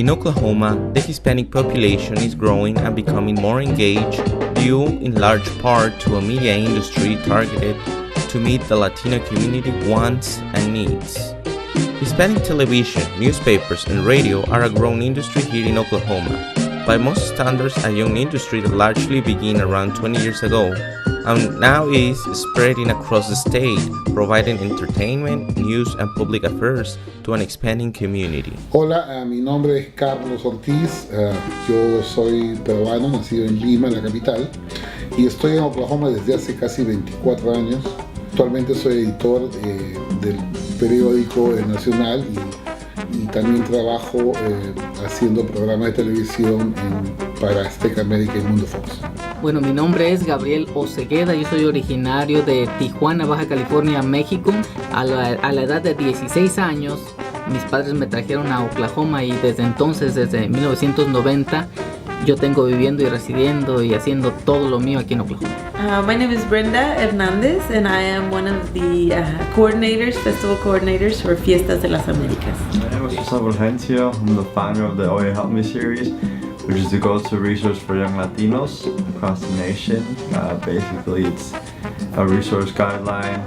In Oklahoma, the Hispanic population is growing and becoming more engaged due in large part to a media industry targeted to meet the Latino community wants and needs. Hispanic television, newspapers, and radio are a growing industry here in Oklahoma. By most standards, a young industry that largely began around 20 years ago and now is spreading across the state, providing entertainment, news, and public affairs to an expanding community. Hola, mi nombre es Carlos Ortiz, yo soy peruano, nacido en Lima, la capital, y estoy en Oklahoma desde hace casi 24 años. Actualmente soy editor del periódico Nacional y también trabajo haciendo programas de televisión para Azteca América y Mundo Fox. Bueno, mi nombre es Gabriel Osegueda, yo soy originario de Tijuana, Baja California, México. A la edad de 16 años, mis padres me trajeron a Oklahoma y desde entonces, desde 1990, yo tengo viviendo y residiendo y haciendo todo lo mío aquí en Oklahoma. My name is Brenda Hernandez and I am one of the festival coordinators for Fiestas de las Américas. My name is Jose Fulgencio. I'm the founder of the Oye Help Me series, which is the go-to resource for young Latinos across the nation. Basically, it's a resource guideline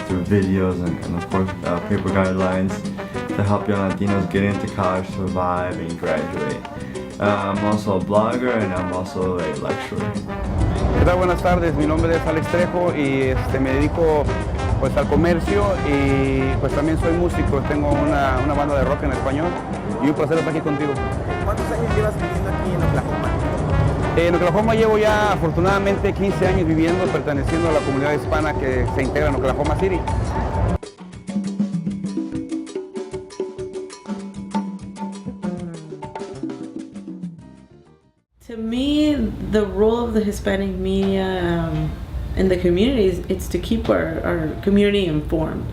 through videos and of course paper guidelines to help young Latinos get into college, survive, and graduate. I'm also a blogger and I'm also a lecturer. ¿Qué tal? Buenas tardes, mi nombre es Alex Trejo y me dedico pues al comercio y pues también soy músico, tengo una banda de rock en español y un placer estar aquí contigo. ¿Cuántos años llevas viviendo aquí en Oklahoma? En Oklahoma llevo ya afortunadamente 15 años viviendo, perteneciendo a la comunidad hispana que se integra en Oklahoma City. To me, the role of the Hispanic media in the community it's to keep our community informed.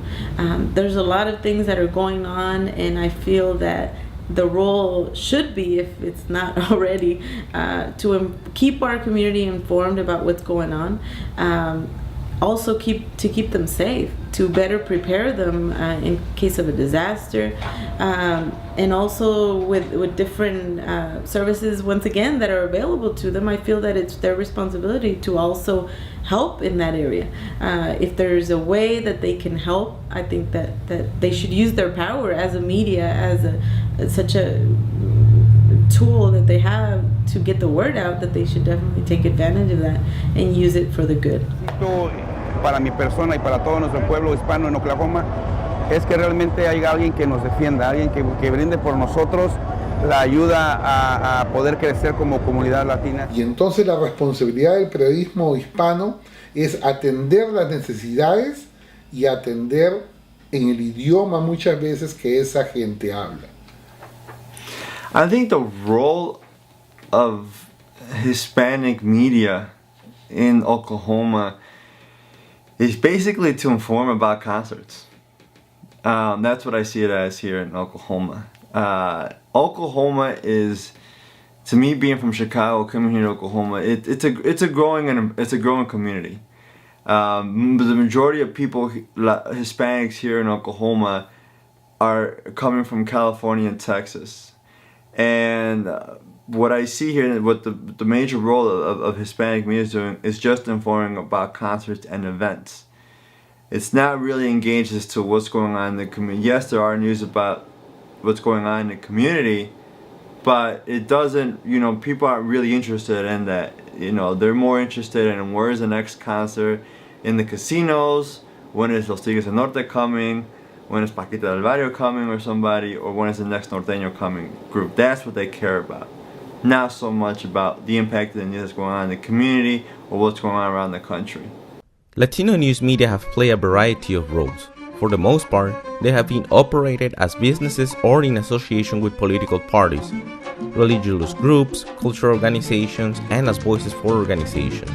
There's a lot of things that are going on, and I feel that the role should be, if it's not already, to keep our community informed about what's going on. Also keep them safe, to better prepare them in case of a disaster, and also with different services once again that are available to them. I feel that it's their responsibility to also help in that area. If there's a way that they can help, I think that they should use their power as a media, as such a tool that they have to get the word out, that they should definitely take advantage of that and use it for the good. Para mi persona y para todo nuestro pueblo hispano en Oklahoma es que realmente haya alguien que nos defienda, alguien que brinde por nosotros la ayuda a poder crecer como comunidad latina. Y entonces la responsabilidad del periodismo hispano es atender las necesidades y atender en el idioma muchas veces que esa gente habla. I think the role of Hispanic media in Oklahoma is basically to inform about concerts. That's what I see it as here in Oklahoma. Oklahoma is, to me, being from Chicago, coming here to Oklahoma, it's a growing community. The majority of people, Hispanics here in Oklahoma, are coming from California and Texas. And what I see here, what the major role of Hispanic media is doing, is just informing about concerts and events. It's not really engaged as to what's going on in the community. Yes, there are news about what's going on in the community, but it doesn't, people aren't really interested in that. They're more interested in where is the next concert, in the casinos, when is Los Tigres del Norte coming, when is Paquita del Barrio coming or somebody, or when is the next Norteño coming group. That's what they care about. Not so much about the impact of the news that's going on in the community or what's going on around the country. Latino news media have played a variety of roles. For the most part, they have been operated as businesses or in association with political parties, religious groups, cultural organizations, and as voices for organizations.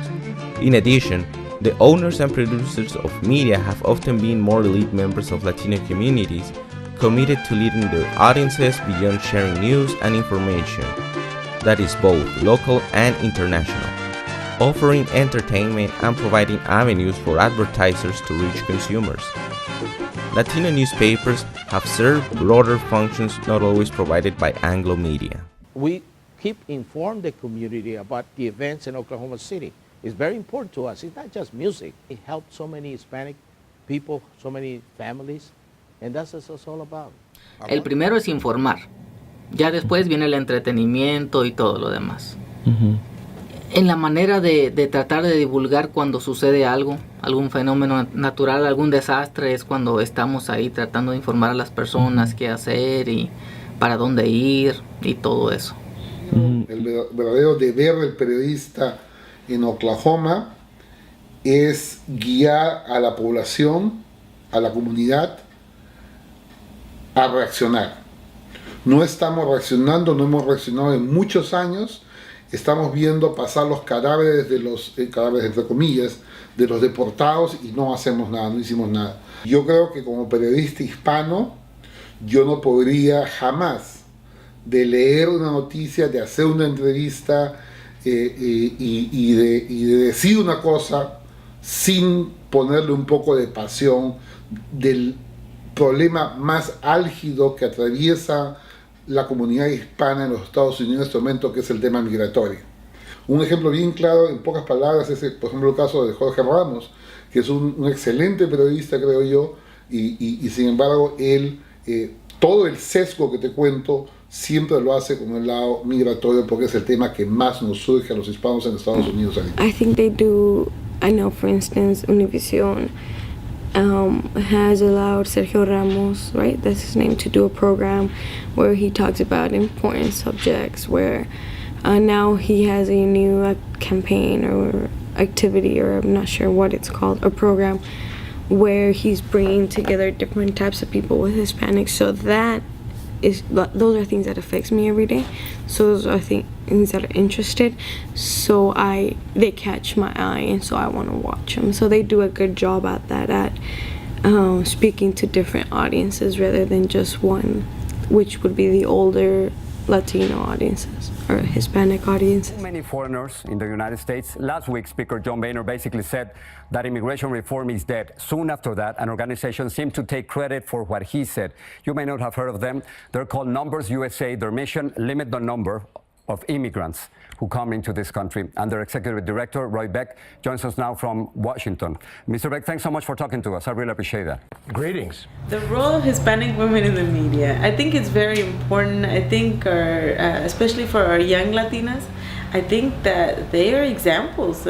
In addition, the owners and producers of media have often been more elite members of Latino communities, committed to leading their audiences beyond sharing news and information that is both local and international. offering entertainment and providing avenues for advertisers to reach consumers. Latino newspapers have served broader functions not always provided by Anglo media. We keep inform the community about the events in Oklahoma City. It's very important to us. It's not just music. It helped so many Hispanic people, so many families, and that's what it's all about. El primero es informar. Ya después viene el entretenimiento y todo lo demás. En la manera de tratar de divulgar cuando sucede algo, algún fenómeno natural, algún desastre, es cuando estamos ahí tratando de informar a las personas qué hacer y para dónde ir y todo eso. El verdadero deber del periodista en Oklahoma es guiar a la población, a la comunidad, a reaccionar. No estamos reaccionando, no hemos reaccionado en muchos años. Estamos viendo pasar los cadáveres cadáveres entre comillas, de los deportados y no hacemos nada, no hicimos nada. Yo creo que como periodista hispano, yo no podría jamás de leer una noticia, de hacer una entrevista y de decir una cosa sin ponerle un poco de pasión del problema más álgido que atraviesa la comunidad hispana en los Estados Unidos en este momento, que es el tema migratorio. Un ejemplo bien claro, en pocas palabras, es por ejemplo el caso de Jorge Ramos, que es un excelente periodista, creo yo, y sin embargo él, todo el sesgo que te cuento, siempre lo hace con el lado migratorio, porque es el tema que más nos surge a los hispanos en Estados Unidos. I think they do, I know for instance, Univision has allowed Sergio Ramos, right, that's his name, to do a program where he talks about important subjects, where now he has a new campaign or activity, or I'm not sure what it's called, a program where he's bringing together different types of people with Hispanics. So those are things that affects me every day. So those are things that are interested. So they catch my eye, and so I want to watch them. So they do a good job at that, at speaking to different audiences rather than just one, which would be the older Latino audiences or Hispanic audiences. Many foreigners in the United States. Last week, Speaker John Boehner basically said that immigration reform is dead. Soon after that, an organization seemed to take credit for what he said. You may not have heard of them. They're called Numbers USA. Their mission, limit the number of immigrants who come into this country. And their executive director, Roy Beck, joins us now from Washington. Mr. Beck, thanks so much for talking to us. I really appreciate that. Greetings. The role of Hispanic women in the media, I think it's very important. I think, especially for our young Latinas, I think that they are examples.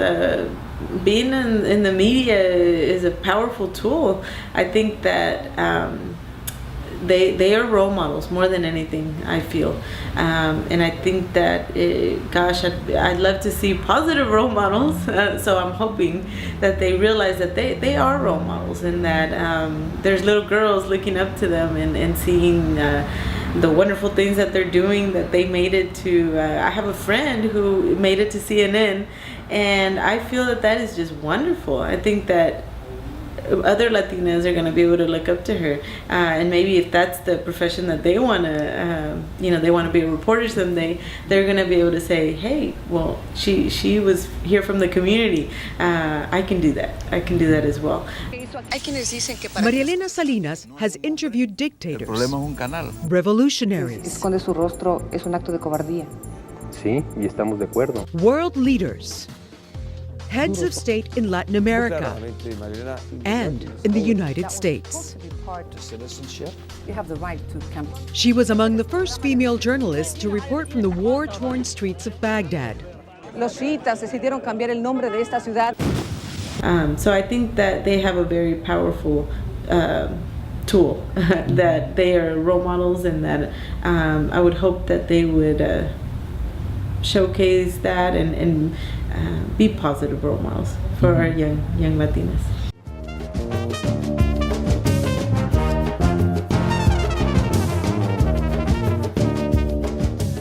Being in the media is a powerful tool. I think that they are role models more than anything, I feel. And I think that, I'd love to see positive role models. So I'm hoping that they realize that they are role models, and that there's little girls looking up to them and seeing the wonderful things that they're doing, that they made it to. I have a friend who made it to CNN, and I feel that is just wonderful. I think that other Latinas are going to be able to look up to her, and maybe if that's the profession that they want to, they want to be a reporter someday, they're going to be able to say, hey, well, she was here from the community. I can do that. I can do that as well. María Elena Salinas has interviewed dictators, revolutionaries, esconde su rostro es un acto de cobardía. Sí, y estamos de acuerdo. World leaders, heads of state in Latin America and in the United States. You have the right to come. She was among the first female journalists to report from the war-torn streets of Baghdad. Los chiitas decidieron cambiar el nombre de esta ciudad. So I think that they have a very powerful tool, that they are role models, and that I would hope that they would showcase that and be positive role models for our young Latinas.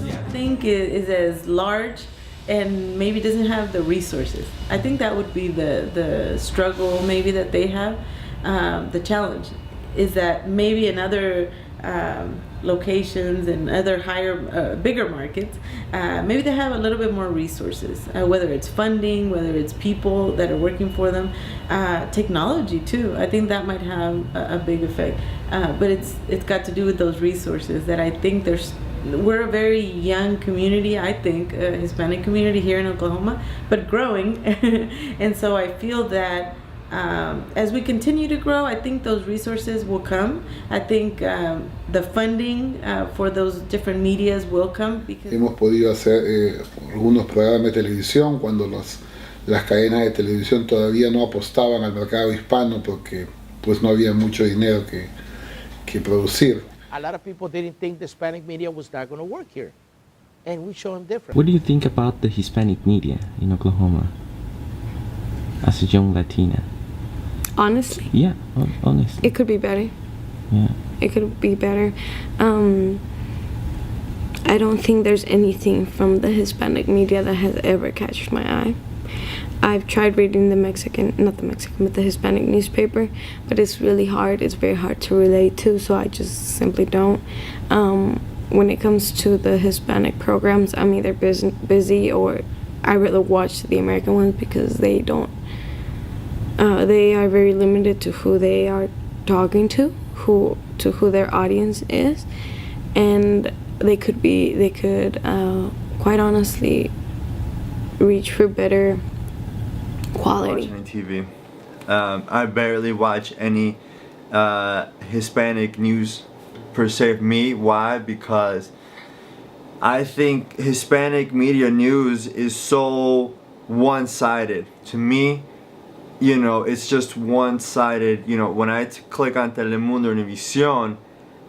I think it is as large and maybe doesn't have the resources. I think that would be the struggle maybe that they have, the challenge. is that maybe in other locations and other bigger markets, maybe they have a little bit more resources, whether it's funding, whether it's people that are working for them, technology too. I think that might have a big effect, but it's got to do with those resources that I think we're a very young community, I think, a Hispanic community here in Oklahoma, but growing. And so I feel that as we continue to grow, I think those resources will come. I think the funding for those different medias will come. Hemos podido hacer algunos programas de televisión cuando las cadenas de televisión todavía no apostaban al mercado hispano porque pues no había mucho dinero que producir. A lot of people didn't think the Hispanic media was not going to work here, and we show them different. What do you think about the Hispanic media in Oklahoma as a young Latina? Honestly? Yeah, honestly. It could be better. Yeah. It could be better. I don't think there's anything from the Hispanic media that has ever catched my eye. I've tried reading the Hispanic newspaper, but it's really hard. It's very hard to relate to, so I just simply don't. When it comes to the Hispanic programs, I'm either busy or I rather watch the American ones because they are very limited to who they are talking to who their audience is, and they could quite honestly reach for better quality. Watching TV. I barely watch any Hispanic news per se. Me, why? Because I think Hispanic media news is so one-sided. To me, it's just one-sided. When I click on Telemundo Univision,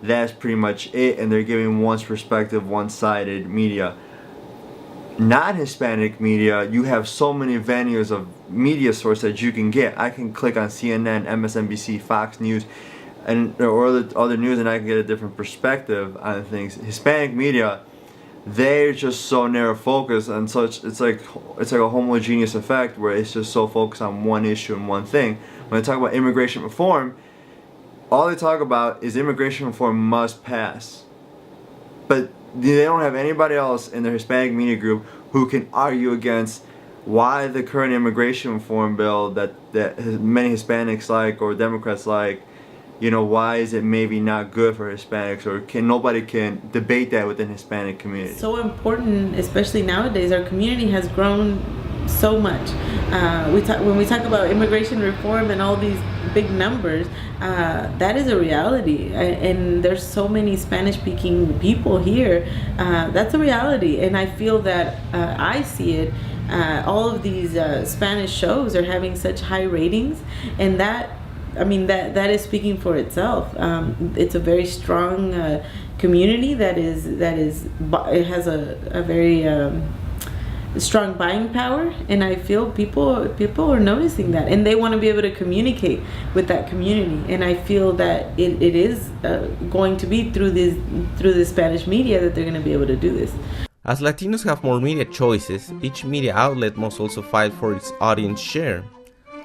that's pretty much it, and they're giving one's perspective, one-sided media. Not Hispanic media, you have so many venues of media source that you can get. I can click on CNN, MSNBC, Fox News, or other news, and I can get a different perspective on things. Hispanic media, they're just so narrow focused, and so it's like a homogeneous effect where it's just so focused on one issue and one thing. When they talk about immigration reform, all they talk about is immigration reform must pass. But they don't have anybody else in their Hispanic media group who can argue against why the current immigration reform bill that many Hispanics like or Democrats like, why is it maybe not good for Hispanics, or nobody can debate that within Hispanic community. So important, especially nowadays. Our community has grown so much. When we talk about immigration reform and all these big numbers, that is a reality, and there's so many Spanish-speaking people here. That's a reality, and I feel that I see it. All of these Spanish shows are having such high ratings, and that is speaking for itself. It's a very strong community it has a very strong buying power, and I feel people are noticing that, and they want to be able to communicate with that community, and I feel that it is going to be through the Spanish media that they're going to be able to do this. As Latinos have more media choices, each media outlet must also fight for its audience share.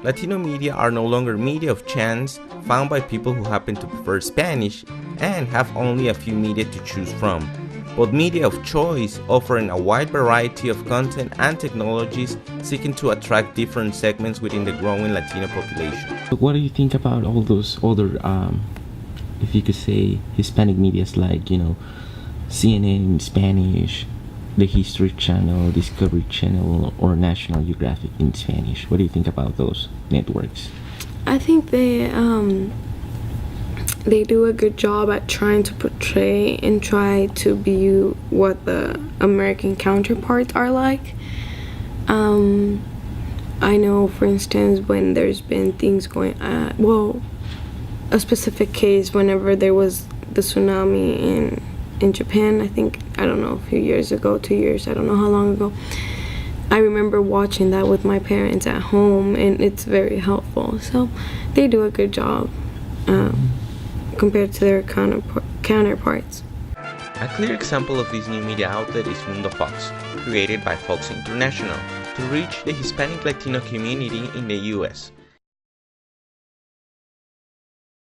Latino media are no longer media of chance found by people who happen to prefer Spanish and have only a few media to choose from, but media of choice offering a wide variety of content and technologies seeking to attract different segments within the growing Latino population. What do you think about all those other, if you could say, Hispanic medias like, CNN in Spanish, the History Channel, Discovery Channel, or National Geographic in Spanish? What do you think about those networks? I think they do a good job at trying to portray and try to be what the American counterparts are like. I know, for instance, when there's been things going a specific case whenever there was the tsunami in Japan, I don't know, a few years ago, 2 years, I don't know how long ago. I remember watching that with my parents at home, and it's very helpful. So they do a good job compared to their counterparts. A clear example of this new media outlet is Mundo Fox, created by Fox International to reach the Hispanic Latino community in the US.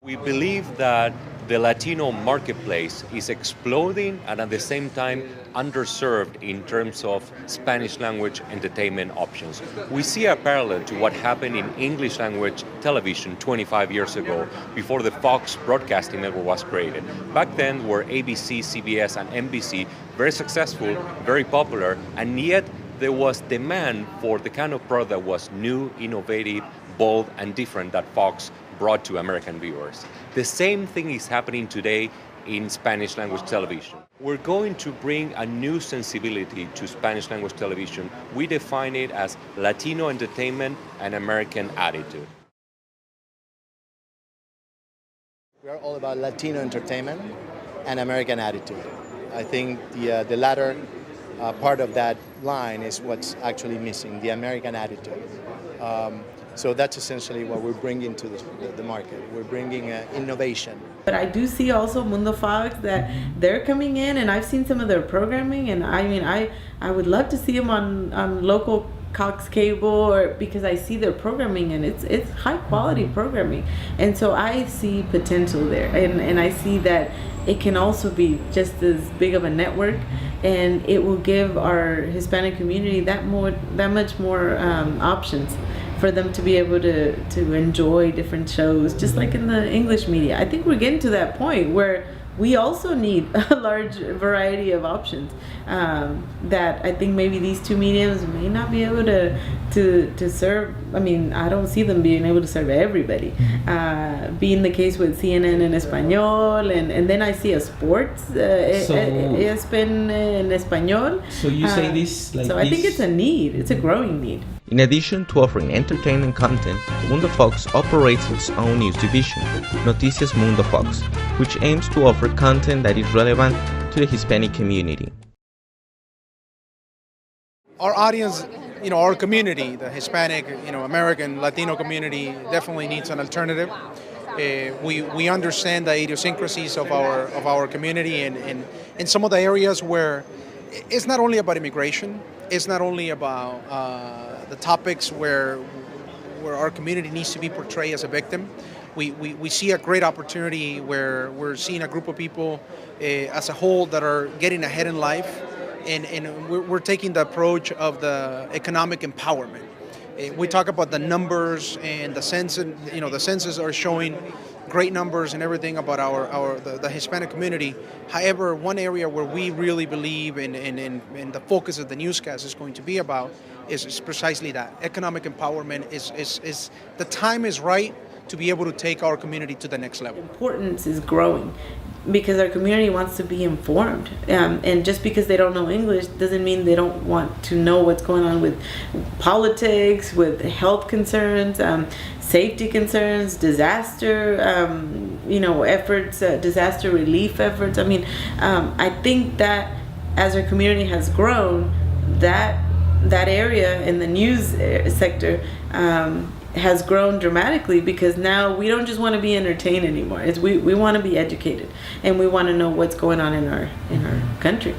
We believe that the Latino marketplace is exploding and at the same time underserved in terms of Spanish language entertainment options. We see a parallel to what happened in English language television 25 years ago before the Fox broadcasting network was created. Back then were ABC, CBS and NBC, very successful, very popular, and yet there was demand for the kind of product that was new, innovative, bold and different that Fox brought to American viewers. The same thing is happening today in Spanish language television. We're going to bring a new sensibility to Spanish language television. We define it as Latino entertainment and American attitude. We are all about Latino entertainment and American attitude. I think the latter part of that line is what's actually missing, the American attitude. So that's essentially what we're bringing to the market. We're bringing innovation. But I do see also Mundo Fox that they're coming in, and I've seen some of their programming, and I mean, I would love to see them on local Cox Cable, because I see their programming and it's high quality programming, and so I see potential there, and I see that it can also be just as big of a network, and it will give our Hispanic community that much more options for them to be able to enjoy different shows, just like in the English media. I think we're getting to that point where we also need a large variety of options that I think maybe these two mediums may not be able to serve. I mean, I don't see them being able to serve everybody. Being the case with CNN en Español, and then I see a sports ESPN en Español. So you say this like so I think it's a need. It's a growing need. In addition to offering entertainment content, Mundo Fox operates its own news division, Noticias Mundo Fox, which aims to offer content that is relevant to the Hispanic community. Our audience, our community, the Hispanic, American, Latino community definitely needs an alternative. We understand the idiosyncrasies of our community and in some of the areas where it's not only about immigration, it's not only about the topics where our community needs to be portrayed as a victim. We see a great opportunity where we're seeing a group of people as a whole that are getting ahead in life, and we're taking the approach of the economic empowerment. We talk about the numbers and the census. The census are showing great numbers and everything about the Hispanic community. However, one area where we really believe in the focus of the newscast is going to be about is precisely that. Economic empowerment is the time is right to be able to take our community to the next level. Importance is growing because our community wants to be informed, and just because they don't know English doesn't mean they don't want to know what's going on with politics, with health concerns, safety concerns, disaster efforts, disaster relief efforts. I mean, I think that as our community has grown, that area in the news sector has grown dramatically, because now we don't just want to be entertained anymore. We want to be educated, and we want to know what's going on in our country.